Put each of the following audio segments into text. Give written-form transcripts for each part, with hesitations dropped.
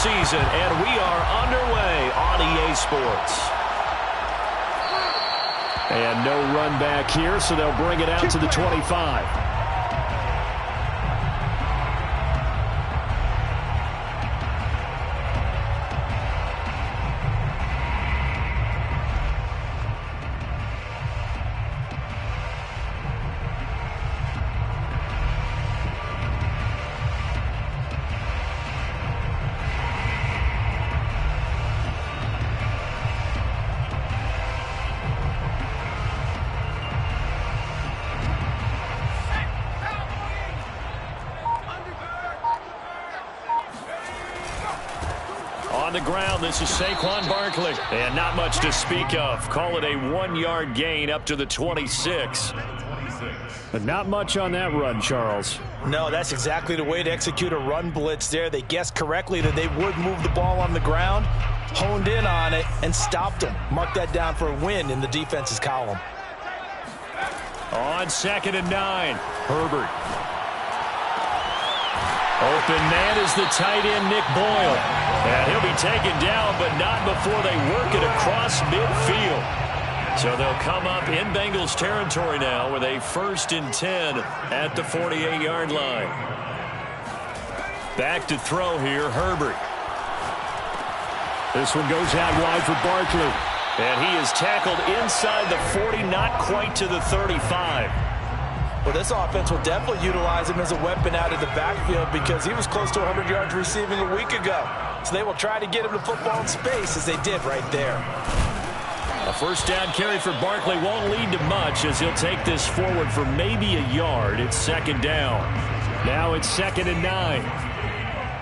season, and we are underway on EA Sports. And no run back here, so they'll bring it out to the 25. On the ground, this is Saquon Barkley. And not much to speak of. Call it a 1-yard gain up to the 26. But not much on that run, Charles. No, that's exactly the way to execute a run blitz there. They guessed correctly that they would move the ball on the ground, honed in on it, and stopped them. Mark that down for a win in the defense's column. On 2nd and 9, Herbert. Open man is the tight end, Nick Boyle. And he'll be taken down, but not before they work it across midfield. So they'll come up in Bengals territory now with a 1st and 10 at the 48-yard line. Back to throw here, Herbert. This one goes out wide for Barkley. And he is tackled inside the 40, not quite to the 35. Well, this offense will definitely utilize him as a weapon out of the backfield because he was close to 100 yards receiving a week ago. So they will try to get him the football in space as they did right there. A 1st down carry for Barkley won't lead to much as he'll take this forward for maybe a yard. It's 2nd down. Now it's 2nd and 9.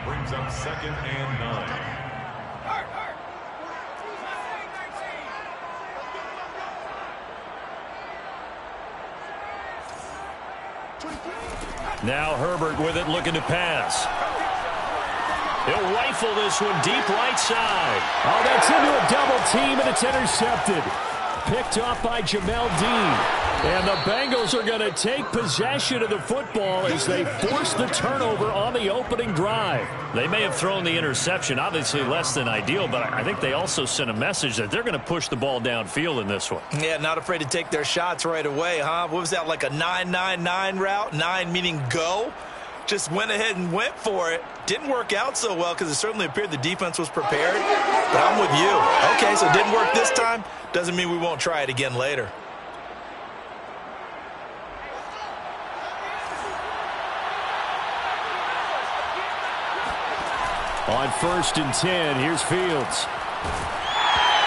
Brings up 2nd and 9. Now Herbert with it, looking to pass. He'll rifle this one deep right side. Oh, that's into a double team, and it's intercepted. Picked off by Jamel Dean. And the Bengals are going to take possession of the football as they force the turnover on the opening drive. They may have thrown the interception, obviously less than ideal, but I think they also sent a message that they're going to push the ball downfield in this one. Yeah, not afraid to take their shots right away, huh? What was that, like a 9-9-9 route? 9 meaning go? Just went ahead and went for it. Didn't work out so well because it certainly appeared the defense was prepared. But I'm with you. Okay, so it didn't work this time. Doesn't mean we won't try it again later. On 1st and 10, here's Fields.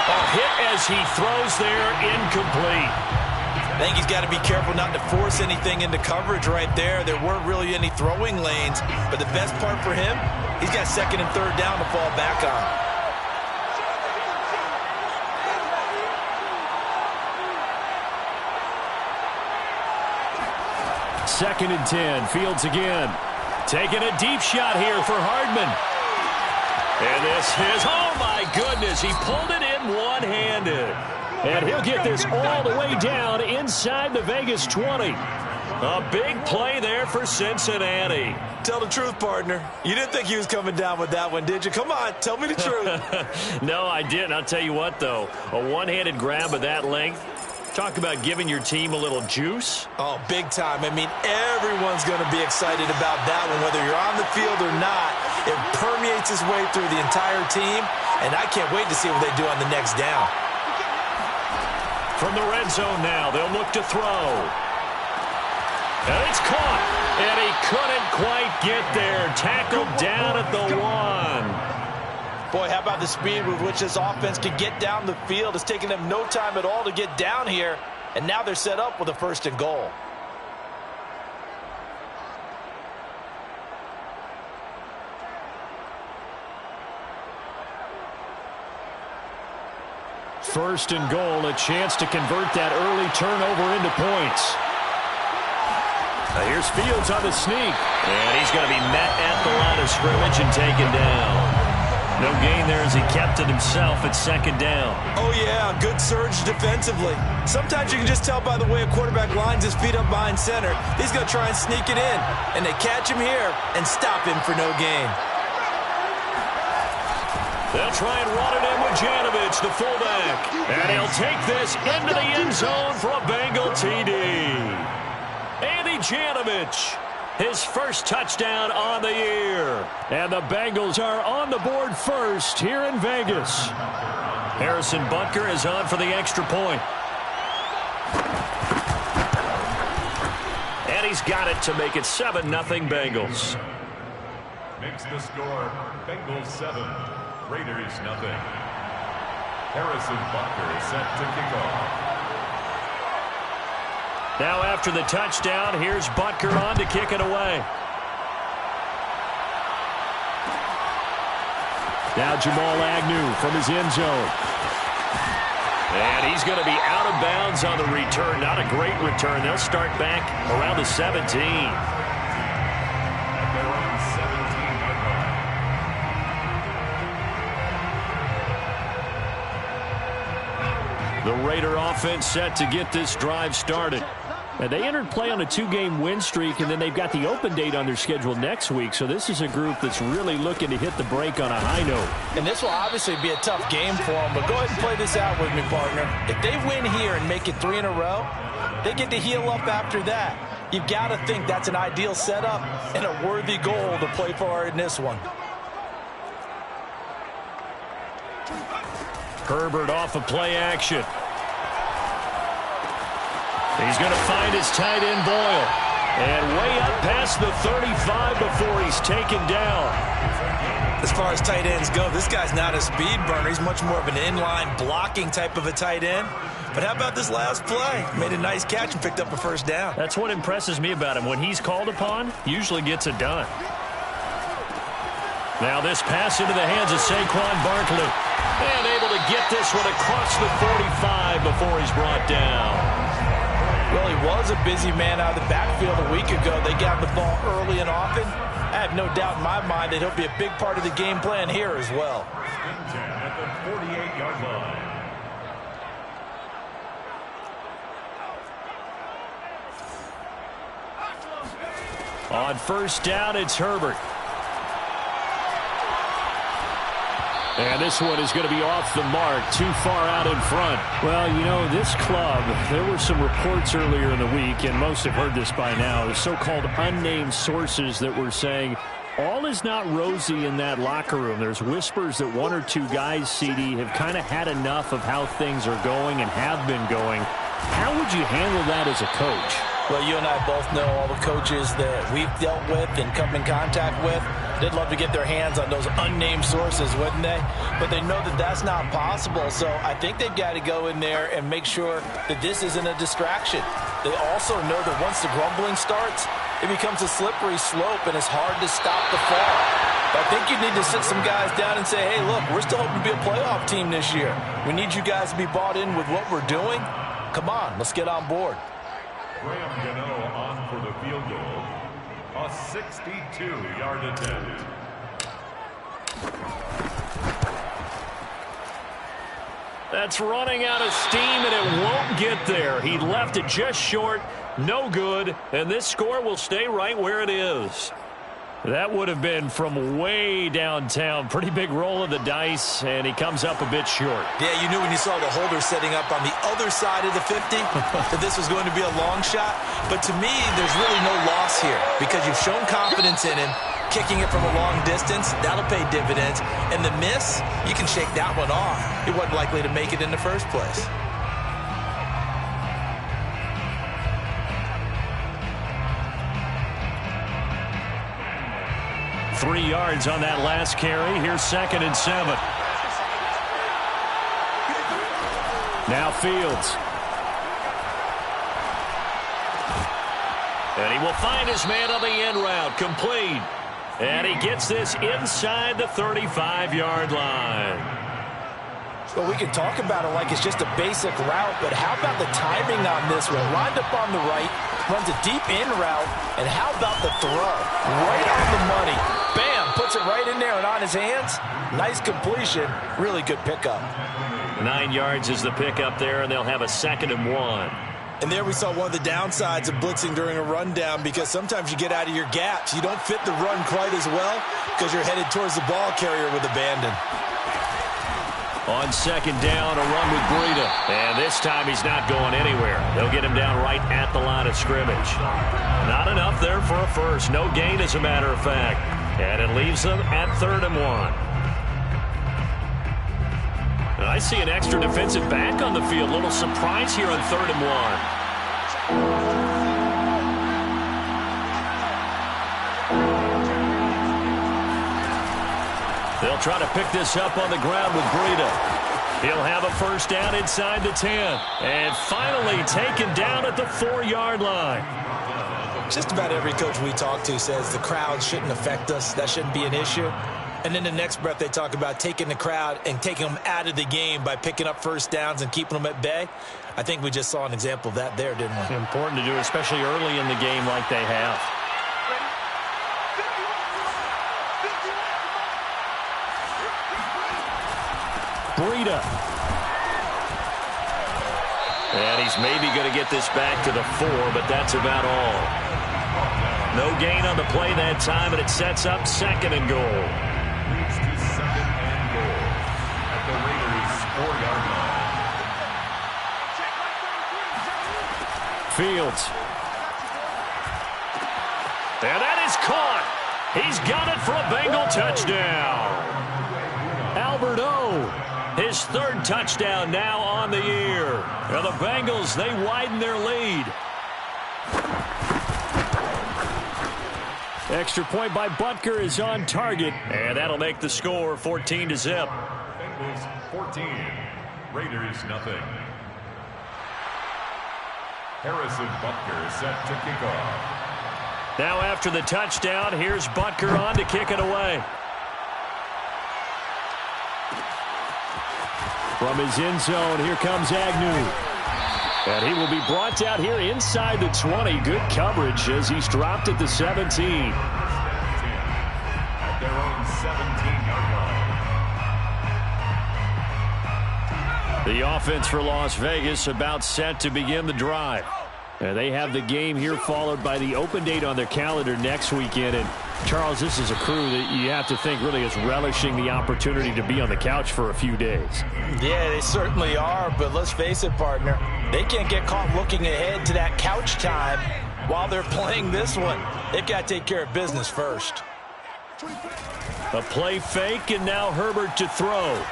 A hit as he throws there, incomplete. I think he's got to be careful not to force anything into coverage right there. There weren't really any throwing lanes, but the best part for him, he's got 2nd and 3rd down to fall back on. Second and 10, Fields again. Taking a deep shot here for Hardman. And this is, oh my goodness, he pulled it in one-handed. And he'll get this all the way down inside the Vegas 20. A big play there for Cincinnati. Tell the truth, partner. You didn't think he was coming down with that one, did you? Come on, tell me the truth. No, I didn't. I'll tell you what, though. A one-handed grab of that length. Talk about giving your team a little juice. Oh, big time. I mean, everyone's going to be excited about that one, whether you're on the field or not. It permeates its way through the entire team, and I can't wait to see what they do on the next down. From the red zone now, they'll look to throw. And it's caught, and he couldn't quite get there. Tackled down at the 1. Boy, how about the speed with which this offense can get down the field? It's taken them no time at all to get down here, and now they're set up with a 1st and goal. First and goal, a chance to convert that early turnover into points. Now here's Fields on the sneak. And he's going to be met at the line of scrimmage and taken down. No gain there as he kept it himself at 2nd down. Oh, yeah, good surge defensively. Sometimes you can just tell by the way a quarterback lines his feet up behind center. He's going to try and sneak it in. And they catch him here and stop him for no gain. They'll try and run it in with Janovich, the fullback. And he'll take this into the end zone for a Bengal TD. Andy Janovich, his first touchdown on the year. And the Bengals are on the board first here in Vegas. Harrison Butker is on for the extra point. And he's got it to make it 7-0 Bengals. Makes the score Bengals 7, Raiders 0. Harrison Butker is set to kick off. Now after the touchdown, here's Butker on to kick it away. Now Jamal Agnew from his end zone. And he's going to be out of bounds on the return. Not a great return. They'll start back around the 17. At their own 17-yard line. The Raider offense set to get this drive started. And they entered play on a 2-game win streak, and then they've got the open date on their schedule next week. So this is a group that's really looking to hit the break on a high note. And this will obviously be a tough game for them, but go ahead and play this out with me, partner. If they win here and make it 3 in a row, they get to heal up after that. You've got to think that's an ideal setup and a worthy goal to play for in this one. Herbert off of play action. He's going to find his tight end Boyle. And way up past the 35 before he's taken down. As far as tight ends go, this guy's not a speed burner. He's much more of an inline blocking type of a tight end. But how about this last play? Made a nice catch and picked up a first down. That's what impresses me about him. When he's called upon, usually gets it done. Now this pass into the hands of Saquon Barkley. And able to get this one across the 45 before he's brought down. Well, he was a busy man out of the backfield a week ago. They got the ball early and often. I have no doubt in my mind that he'll be a big part of the game plan here as well. At the 48-yard line. On first down, it's Herbert. And this one is going to be off the mark, too far out in front. Well, you know, this club, there were some reports earlier in the week, and most have heard this by now, the so-called unnamed sources that were saying all is not rosy in that locker room. There's whispers that one or two guys, CD, have kind of had enough of how things are going and have been going. How would you handle that as a coach? Well, you and I both know all the coaches that we've dealt with and come in contact with. They'd love to get their hands on those unnamed sources, wouldn't they? But they know that that's not possible, so I think they've got to go in there and make sure that this isn't a distraction. They also know that once the grumbling starts, it becomes a slippery slope, and it's hard to stop the fall. But I think you need to sit some guys down and say, hey, look, we're still hoping to be a playoff team this year. We need you guys to be bought in with what we're doing. Come on, let's get on board. Graham Gano on for the field goal. A 62-yard attempt. That's running out of steam, and it won't get there. He left it just short, no good, and this score will stay right where it is. That would have been from way downtown. Pretty big roll of the dice, and he comes up a bit short. Yeah, you knew when you saw the holder setting up on the other side of the 50 that this was going to be a long shot. But to me, there's really no loss here because you've shown confidence in him. Kicking it from a long distance, that'll pay dividends. And the miss, you can shake that one off. He wasn't likely to make it in the first place. Three yards on that last carry. Here's 2nd and 7. Now Fields. And he will find his man on the end route. Complete. And he gets this inside the 35-yard line. Well, we can talk about it like it's just a basic route, but how about the timing on this one? Lined up on the right, runs a deep in route, and how about the throw? Right on the money. Bam, puts it right in there and on his hands. Nice completion. Really good pickup. 9 yards is the pickup there, and they'll have a 2nd and 1. And there we saw one of the downsides of blitzing during a rundown because sometimes you get out of your gaps. You don't fit the run quite as well because you're headed towards the ball carrier with abandon. On second down, a run with Breida. And this time he's not going anywhere. They'll get him down right at the line of scrimmage. Not enough there for a first. No gain, as a matter of fact. And it leaves them at 3rd and 1. And I see an extra defensive back on the field. Little surprise here on 3rd and 1. They'll try to pick this up on the ground with Breida. He'll have a first down inside the 10. And finally taken down at the 4-yard line. Just about every coach we talk to says the crowd shouldn't affect us. That shouldn't be an issue. And then the next breath they talk about taking the crowd and taking them out of the game by picking up first downs and keeping them at bay. I think we just saw an example of that there, didn't we? Important to do, especially early in the game like they have. Breida. And he's maybe going to get this back to the 4, but that's about all. No gain on the play that time, and it sets up 2nd and goal. Leads to 2nd and goal at the Raiders' 4-yard line. Fields. And that is caught. He's got it for a Bengal touchdown. Albert O. His 3rd touchdown now on the year. And the Bengals, they widen their lead. Extra point by Butker is on target. And that'll make the score 14-0. Bengals 14, Raiders nothing. Harrison Butker set to kick off. Now after the touchdown, here's Butker on to kick it away. From his end zone, here comes Agnew. And he will be brought out here inside the 20. Good coverage as he's dropped at the 17. At their own 17-yard line. The offense for Las Vegas about set to begin the drive. And they have the game here followed by the open date on their calendar next weekend. And Charles, this is a crew that you have to think really is relishing the opportunity to be on the couch for a few days. Yeah, they certainly are, but let's face it, partner. They can't get caught looking ahead to that couch time while they're playing this one. They've got to take care of business first. A play fake, and now Herbert to throw.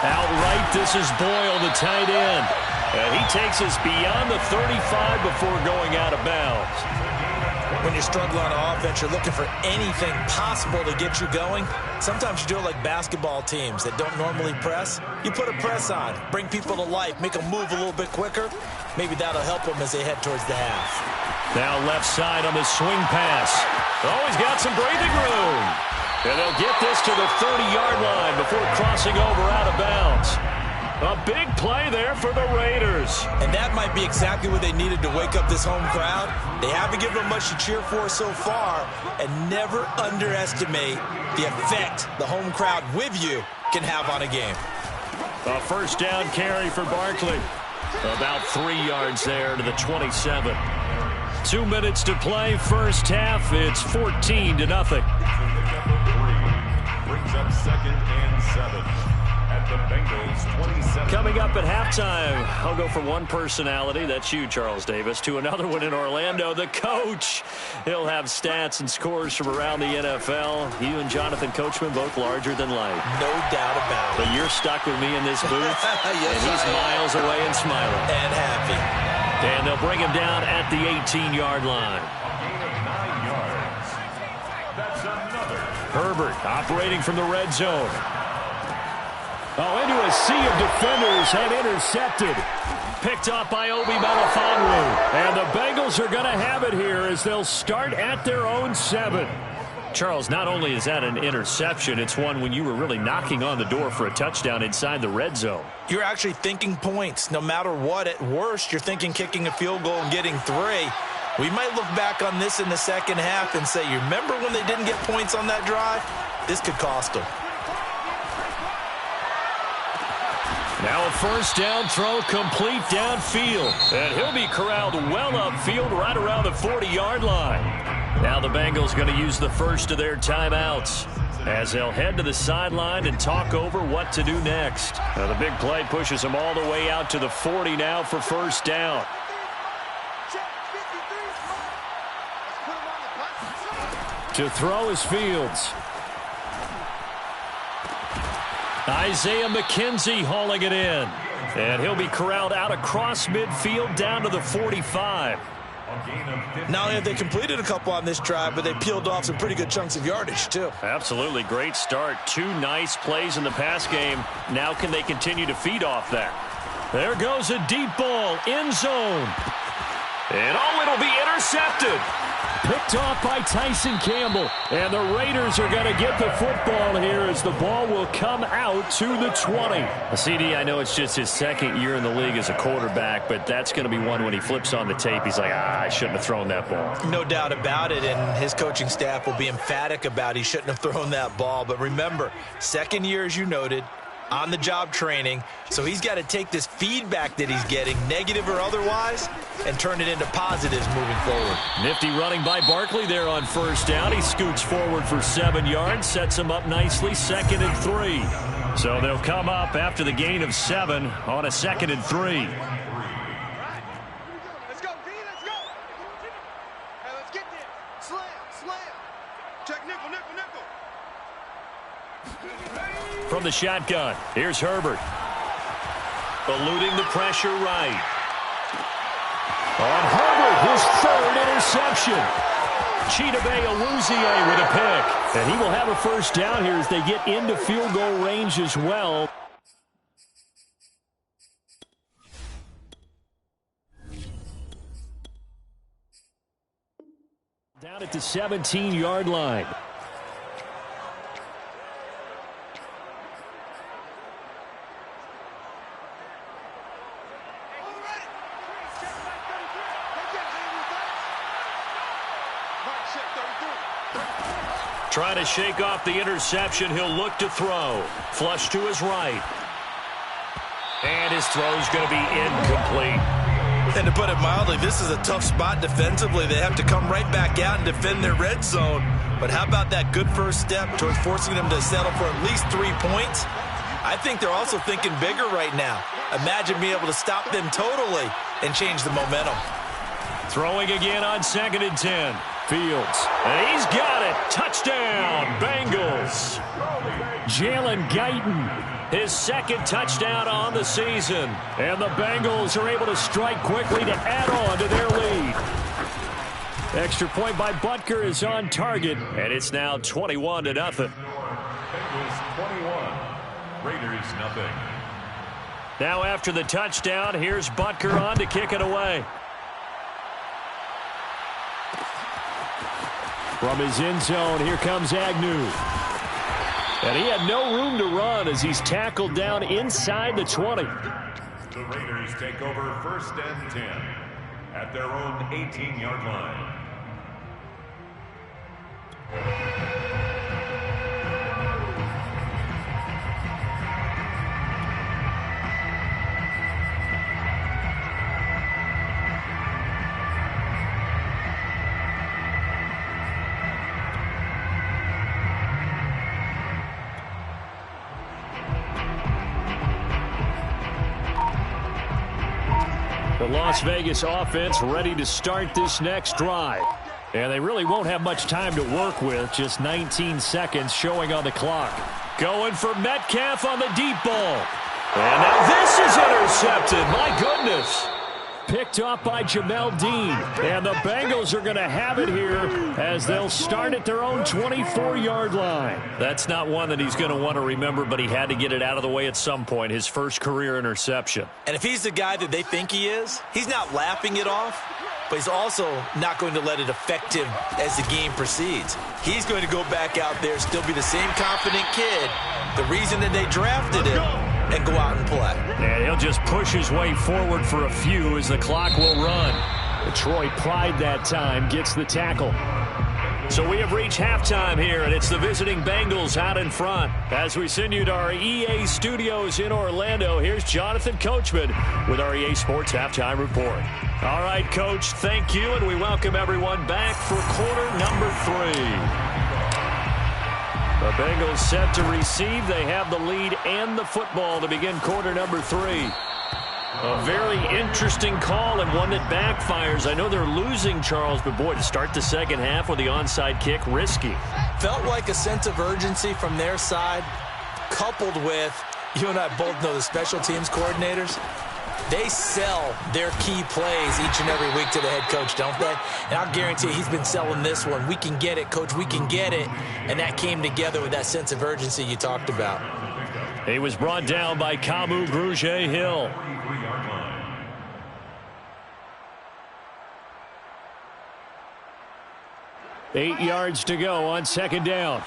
Outright, this is Boyle, the tight end. And he takes us beyond the 35 before going out of bounds. When you're struggling on offense, you're looking for anything possible to get you going. Sometimes you do it like basketball teams that don't normally press. You put a press on, bring people to life, make them move a little bit quicker. Maybe that'll help them as they head towards the half. Now left side on the swing pass. Oh, he's got some breathing room. And they'll get this to the 30-yard line before crossing over out of bounds. A big play there for the Raiders. And that might be exactly what they needed to wake up this home crowd. They haven't given them much to cheer for so far, and never underestimate the effect the home crowd with you can have on a game. A first down carry for Barkley. About 3 yards there to the 27. 2 minutes to play, first half. It's 14-0. Brings up 2nd and 7. The Bengals 27. Coming up at halftime, I'll go from one personality, that's you, Charles Davis, to another one in Orlando, the coach. He'll have stats and scores from around the NFL. You and Jonathan Coachman, both larger than life. No doubt about it. But you're stuck with me in this booth, yes, and he's miles away and smiling. And happy. And they'll bring him down at the 18-yard line. Gain of 9 yards. That's another. Herbert operating from the red zone. Oh, into a sea of defenders and intercepted. Picked up by Obi Melifonwu. And the Bengals are going to have it here as they'll start at their own 7. Charles, not only is that an interception, it's one when you were really knocking on the door for a touchdown inside the red zone. You're actually thinking points. No matter what, at worst, you're thinking kicking a field goal and getting 3. We might look back on this in the second half and say, you remember when they didn't get points on that drive? This could cost them. Now a first down throw complete downfield. And he'll be corralled well upfield right around the 40-yard line. Now the Bengals going to use the first of their timeouts. as they'll head to the sideline and talk over what to do next. Now the big play pushes them all the way out to the 40 now for first down. To throw is Fields. Isaiah McKenzie hauling it in. And he'll be corralled out across midfield down to the 45. Not only have they completed a couple on this drive, but they peeled off some pretty good chunks of yardage, too. Absolutely. Great start. 2 nice plays in the pass game. Now can they continue to feed off that? There goes a deep ball. End zone. And it'll be intercepted. Picked off by Tyson Campbell. And the Raiders are going to get the football here as the ball will come out to the 20. CD, I know it's just his second year in the league as a quarterback, but that's going to be one when he flips on the tape. He's like, I shouldn't have thrown that ball. No doubt about it, and his coaching staff will be emphatic about he shouldn't have thrown that ball. But remember, second year, as you noted, on-the-job training, so he's got to take this feedback that he's getting, negative or otherwise, and turn it into positives moving forward. Nifty running by Barkley there on first down. He scoots forward for 7 yards, sets him up nicely, 2nd and 3. So they'll come up after the gain of 7 on a 2nd and 3. Let's go, D, let's go. Hey, let's get there. Slam. Check nickel. From the shotgun, here's Herbert. Eluding the pressure right. On Herbert, his 3rd interception. Chidobe Awuzie with a pick. And he will have a first down here as they get into field goal range as well. Down at the 17-yard line. Trying to shake off the interception. He'll look to throw. Flush to his right. And his throw's going to be incomplete. And to put it mildly, this is a tough spot defensively. They have to come right back out and defend their red zone. But how about that good first step towards forcing them to settle for at least 3 points? I think they're also thinking bigger right now. Imagine being able to stop them totally and change the momentum. Throwing again on 2nd and 10. Fields. And he's got it. Touchdown, Bengals. Jalen Guyton, his 2nd touchdown on the season. And the Bengals are able to strike quickly to add on to their lead. Extra point by Butker is on target, and it's now 21-0. Bengals 21, Raiders nothing. Now after the touchdown, here's Butker on to kick it away. From his end zone, here comes Agnew. And he had no room to run as he's tackled down inside the 20. The Raiders take over 1st and 10 at their own 18-yard line. The Las Vegas offense ready to start this next drive. And they really won't have much time to work with. Just 19 seconds showing on the clock. Going for Metcalf on the deep ball. And now this is intercepted. My goodness. Picked off by Jamel Dean. And the Bengals are going to have it here as they'll start at their own 24-yard line. That's not one that he's going to want to remember, but he had to get it out of the way at some point. His first career interception. And if he's the guy that they think he is, he's not laughing it off, but he's also not going to let it affect him as the game proceeds. He's going to go back out there, still be the same confident kid, the reason that they drafted him, and go out and play. And he'll just push his way forward for a few as the clock will run. Detroit Pride that time gets the tackle. So we have reached halftime here, and it's the visiting Bengals out in front. As we send you to our EA studios in Orlando, here's Jonathan Coachman with our EA Sports Halftime Report. All right, Coach, thank you, and we welcome everyone back for quarter number 3. The Bengals set to receive. They have the lead and the football to begin quarter number 3. A very interesting call and one that backfires. I know they're losing, Charles, but boy, to start the second half with the onside kick, risky. Felt like a sense of urgency from their side, coupled with, you and I both know the special teams coordinators, they sell their key plays each and every week to the head coach, don't they? And I'll guarantee he's been selling this one. We can get it, coach, we can get it. And that came together with that sense of urgency you talked about. He was brought down by Kamu Grugier-Hill. 8 yards to go on second down.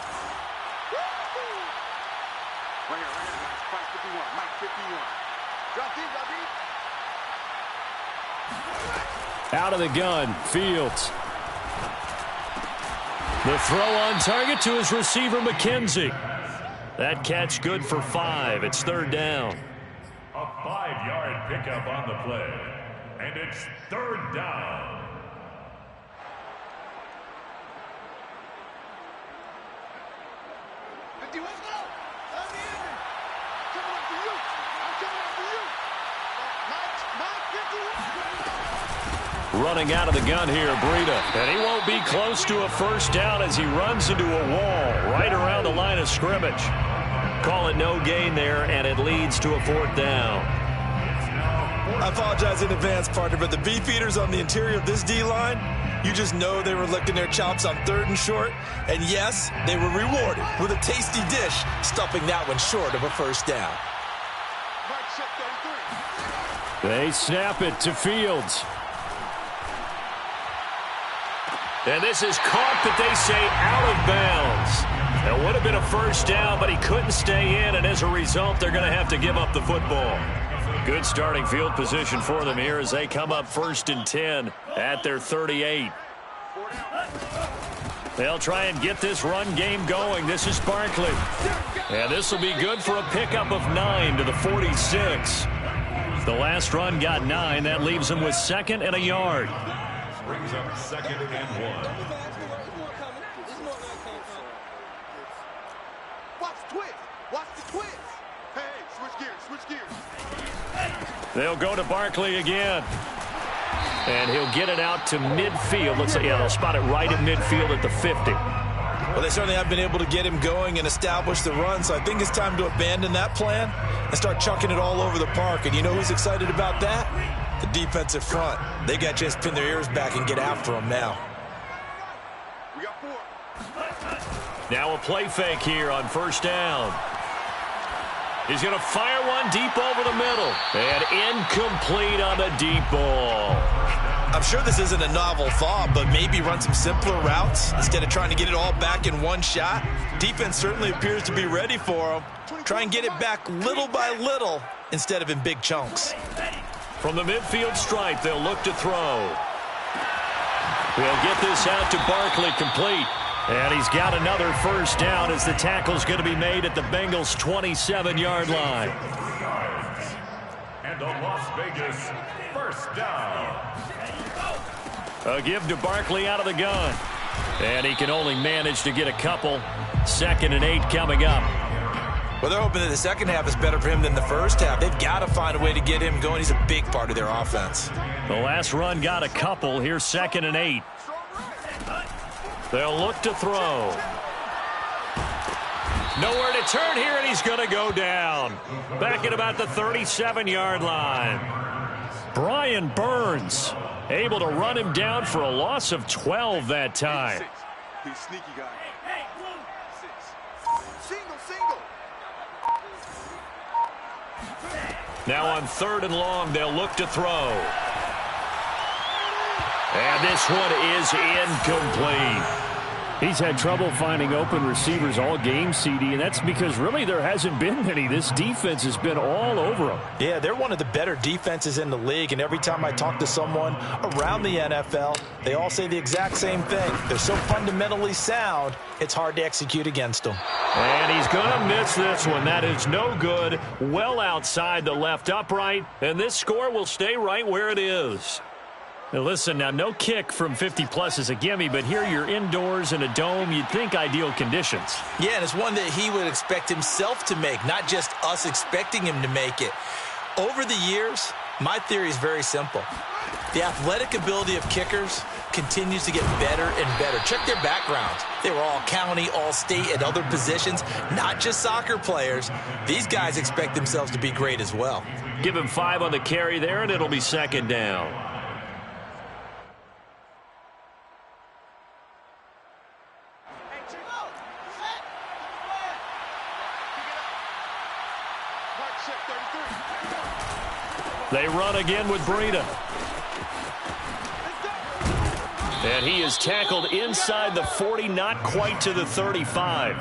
Out of the gun, Fields. The throw on target to his receiver, McKenzie. That catch good for 5. It's third down. A 5-yard pickup on the play. And it's third down. Running out of the gun here, Breida. And he won't be close to a first down as he runs into a wall right around the line of scrimmage. Call it no gain there, and it leads to a fourth down. I apologize in advance, partner, but the beefeaters on the interior of this D-line, you just know they were licking their chops on 3rd and short. And yes, they were rewarded with a tasty dish, stuffing that one short of a first down. They snap it to Fields. And this is caught, but they say out of bounds. It would have been a first down, but he couldn't stay in, and as a result, they're going to have to give up the football. Good starting field position for them here as they come up 1st and 10 at their 38. They'll try and get this run game going. This is Barkley. And this will be good for a pickup of 9 to the 46. The last run got 9. That leaves them with 2nd and a yard. Brings up 2nd and 1. Watch the twist. Watch the twist. Hey, switch gears. They'll go to Barkley again. And he'll get it out to midfield. Let's say, yeah, they'll spot it right at midfield at the 50. Well, they certainly have been able to get him going and establish the run, so I think it's time to abandon that plan and start chucking it all over the park. And you know who's excited about that? The defensive front. They got a chance to pin their ears back and get after him now. We got 4. Now a play fake here on first down. He's going to fire one deep over the middle. And incomplete on the deep ball. I'm sure this isn't a novel thought, but maybe run some simpler routes instead of trying to get it all back in one shot. Defense certainly appears to be ready for him. Try and get it back little by little instead of in big chunks. From the midfield stripe, they'll look to throw. He'll get this out to Barkley, complete. And he's got another first down as the tackle's going to be made at the Bengals' 27-yard line. And a Las Vegas first down. A give to Barkley out of the gun. And he can only manage to get a couple. 2nd and 8 coming up. Well, they're hoping that the second half is better for him than the first half. They've got to find a way to get him going. He's a big part of their offense. The last run got a couple. Here's 2nd and 8. They'll look to throw. Nowhere to turn here, and he's going to go down. Back at about the 37-yard line. Brian Burns able to run him down for a loss of 12 that time. He's sneaky guy. Now on 3rd and long, they'll look to throw. And this one is incomplete. He's had trouble finding open receivers all game, CD, and that's because really there hasn't been many. This defense has been all over them. Yeah, they're one of the better defenses in the league, and every time I talk to someone around the NFL, they all say the exact same thing. They're so fundamentally sound, it's hard to execute against them. And he's going to miss this one. That is no good. Well outside the left upright, and this score will stay right where it is. Now listen, now no kick from 50-plus is a gimme, but here you're indoors in a dome. You'd think ideal conditions. Yeah, and it's one that he would expect himself to make, not just us expecting him to make it. Over the years, my theory is very simple. The athletic ability of kickers continues to get better and better. Check their backgrounds. They were all county, all state, at other positions, not just soccer players. These guys expect themselves to be great as well. Give him 5 on the carry there, and it'll be second down. They run again with Breida. And he is tackled inside the 40, not quite to the 35.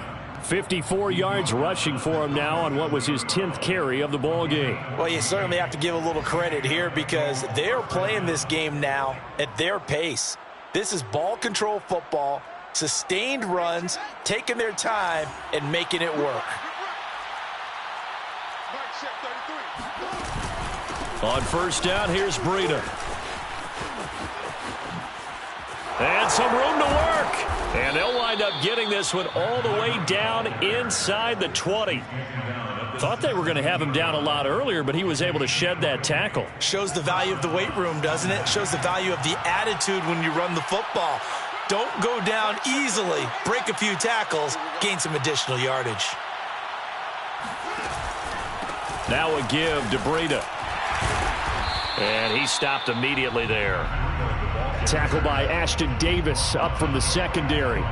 54 yards rushing for him now on what was his 10th carry of the ball game. Well, you certainly have to give a little credit here because they're playing this game now at their pace. This is ball control football, sustained runs, taking their time, and making it work. On first down, here's Breida. And some room to work. And they'll wind up getting this one all the way down inside the 20. Thought they were going to have him down a lot earlier, but he was able to shed that tackle. Shows the value of the weight room, doesn't it? Shows the value of the attitude when you run the football. Don't go down easily. Break a few tackles. Gain some additional yardage. Now a give to Breida. And he stopped immediately there. Tackled by Ashton Davis up from the secondary. No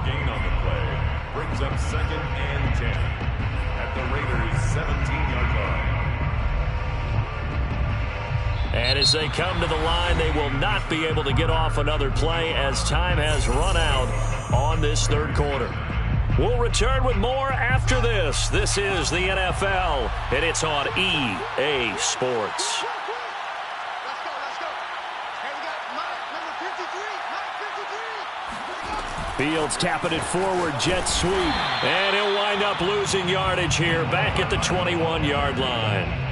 gain on the play. Brings up 2nd and 10 at the Raiders' 17-yard line. And as they come to the line, they will not be able to get off another play as time has run out on this third quarter. We'll return with more after this. This is the NFL, and it's on EA Sports. Fields tapping it forward, jet sweep, and he'll wind up losing yardage here back at the 21-yard line.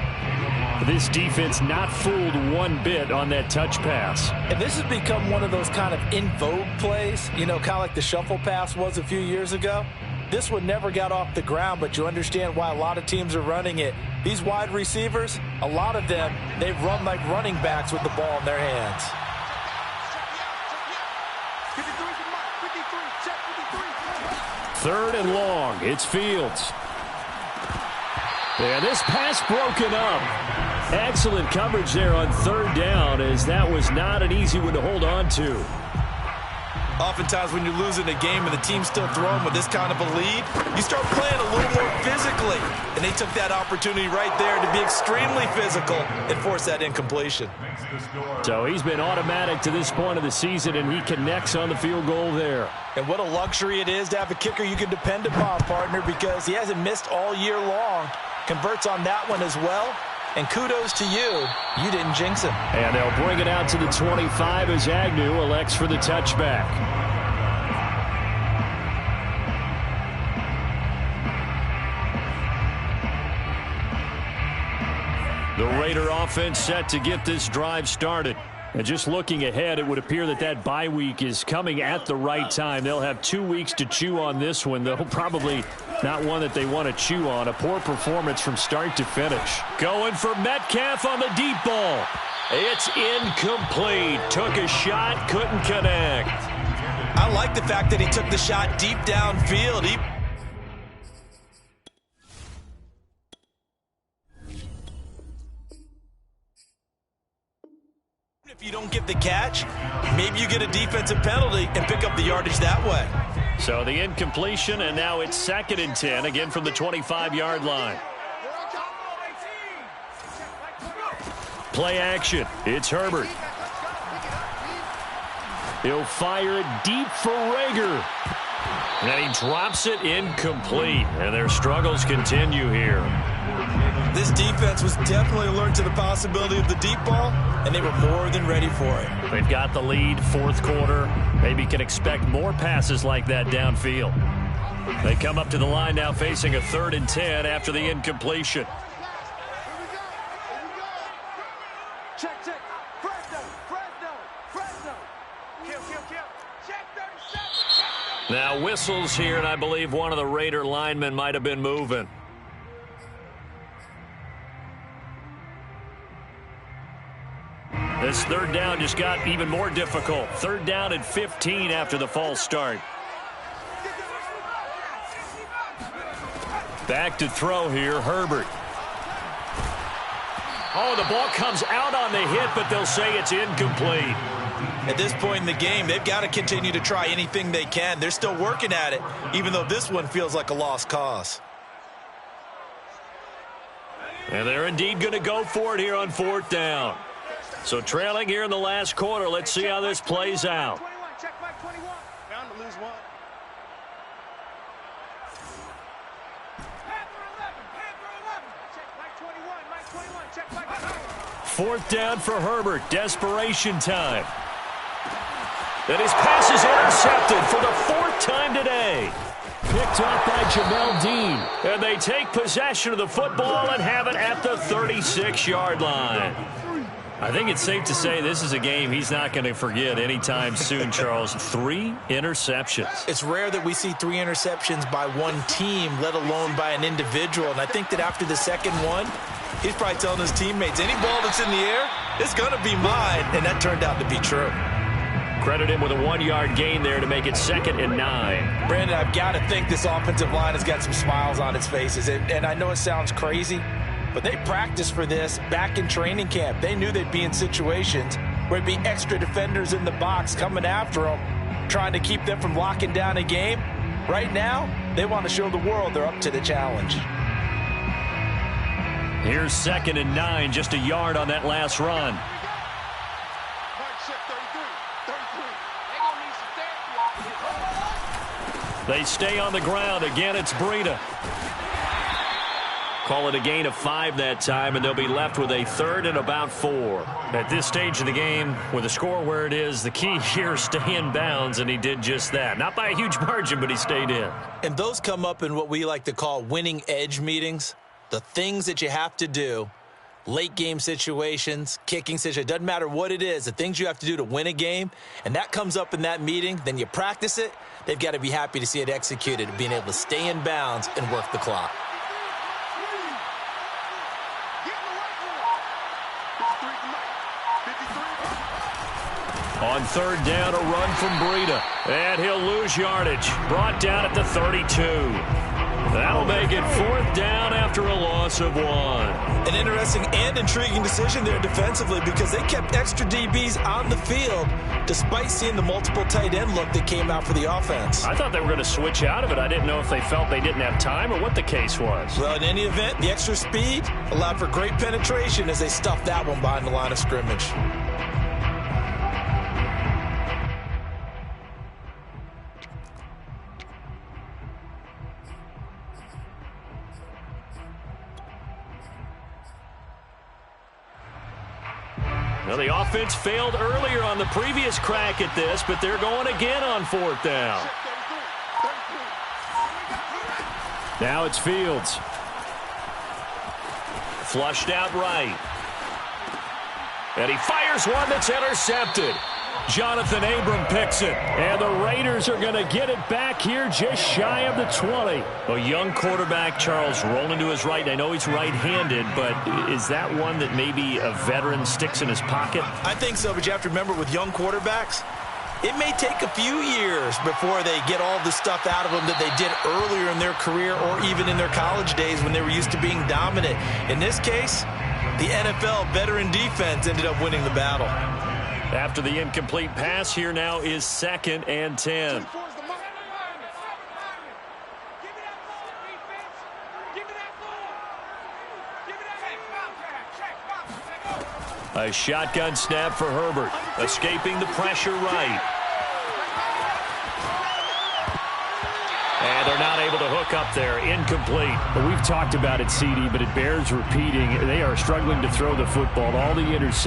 This defense not fooled one bit on that touch pass. And this has become one of those kind of in vogue plays, you know, kind of like the shuffle pass was a few years ago. This one never got off the ground, but you understand why a lot of teams are running it. These wide receivers, a lot of them, they run like running backs with the ball in their hands. Third and long, it's Fields. And this pass broken up. Excellent coverage there on third down, as that was not an easy one to hold on to. Oftentimes when you're losing a game and the team's still throwing with this kind of a lead, you start playing a little more physically. And they took that opportunity right there to be extremely physical and force that incompletion. So he's been automatic to this point of the season, and he connects on the field goal there. And what a luxury it is to have a kicker you can depend upon, partner, because he hasn't missed all year long. Converts on that one as well. And kudos to you. You didn't jinx him. And they'll bring it out to the 25 as Agnew elects for the touchback. The Raider offense set to get this drive started. And just looking ahead, it would appear that that bye week is coming at the right time. They'll have 2 weeks to chew on this one, though probably not one that they want to chew on. A poor performance from start to finish. Going for Metcalf on the deep ball. It's incomplete. Took a shot, couldn't connect. I like the fact that he took the shot deep downfield. If you don't get the catch, maybe you get a defensive penalty and pick up the yardage that way. So the incompletion, and now it's 2nd and 10, again from the 25-yard line. Play action. It's Herbert. He'll fire it deep for Rager. And he drops it incomplete. And their struggles continue here. This defense was definitely alert to the possibility of the deep ball, and they were more than ready for it. They've got the lead, fourth quarter. Maybe can expect more passes like that downfield. They come up to the line now facing a 3rd and 10 after the incompletion. Now whistles here, and I believe one of the Raider linemen might have been moving. This third down just got even more difficult. Third down and 15 after the false start. Back to throw here, Herbert. Oh, the ball comes out on the hit, but they'll say it's incomplete. At this point in the game, they've got to continue to try anything they can. They're still working at it, even though this one feels like a lost cause. And they're indeed going to go for it here on fourth down. So trailing here in the last quarter, let's see how this plays out. Check back 21. Bound to lose one. Check back 21. Mike 21. Check back 21. Fourth down for Herbert. Desperation time. And his pass is intercepted for the fourth time today. Picked up by Jamel Dean. And they take possession of the football and have it at the 36-yard line. I think it's safe to say this is a game he's not going to forget anytime soon, Charles. 3 interceptions. It's rare that we see 3 interceptions by one team, let alone by an individual. And I think that after the second one, he's probably telling his teammates, any ball that's in the air, it's going to be mine. And that turned out to be true. Credit him with a 1-yard gain there to make it 2nd and 9. Brandon, I've got to think this offensive line has got some smiles on its faces. And I know it sounds crazy, but they practiced for this back in training camp. They knew they'd be in situations where it'd be extra defenders in the box coming after them, trying to keep them from locking down a game. Right now, they want to show the world they're up to the challenge. Here's 2nd and 9, just a yard on that last run. They stay on the ground. Again, it's Breida. Call it a gain of 5 that time, and they'll be left with a 3rd and about 4. At this stage of the game, with the score where it is, the key here is stay in bounds, and he did just that. Not by a huge margin, but he stayed in. And those come up in what we like to call winning edge meetings. The things that you have to do, late game situations, kicking situations, doesn't matter what it is, the things you have to do to win a game, and that comes up in that meeting, then you practice it. They've got to be happy to see it executed, being able to stay in bounds and work the clock. On 3rd down, a run from Breida. And he'll lose yardage. Brought down at the 32. That'll make it 4th down after a loss of 1. An interesting and intriguing decision there defensively because they kept extra DBs on the field despite seeing the multiple tight end look that came out for the offense. I thought they were going to switch out of it. I didn't know if they felt they didn't have time or what the case was. Well, in any event, the extra speed allowed for great penetration as they stuffed that one behind the line of scrimmage. Well, the offense failed earlier on the previous crack at this, but they're going again on 4th down. Now it's Fields. Flushed out right. And he fires one that's intercepted. Jonathan Abram picks it. And the Raiders are going to get it back here just shy of the 20. A young quarterback, Charles, rolling to his right. I know he's right-handed, but is that one that maybe a veteran sticks in his pocket? I think so, but you have to remember with young quarterbacks, it may take a few years before they get all the stuff out of them that they did earlier in their career or even in their college days when they were used to being dominant. In this case, the NFL veteran defense ended up winning the battle. After the incomplete pass, here now is 2nd and 10. A shotgun snap for Herbert, escaping the pressure right. And they're not able to hook up there. Incomplete. Well, we've talked about it, CD, but it bears repeating. They are struggling to throw the football. All the interceptions.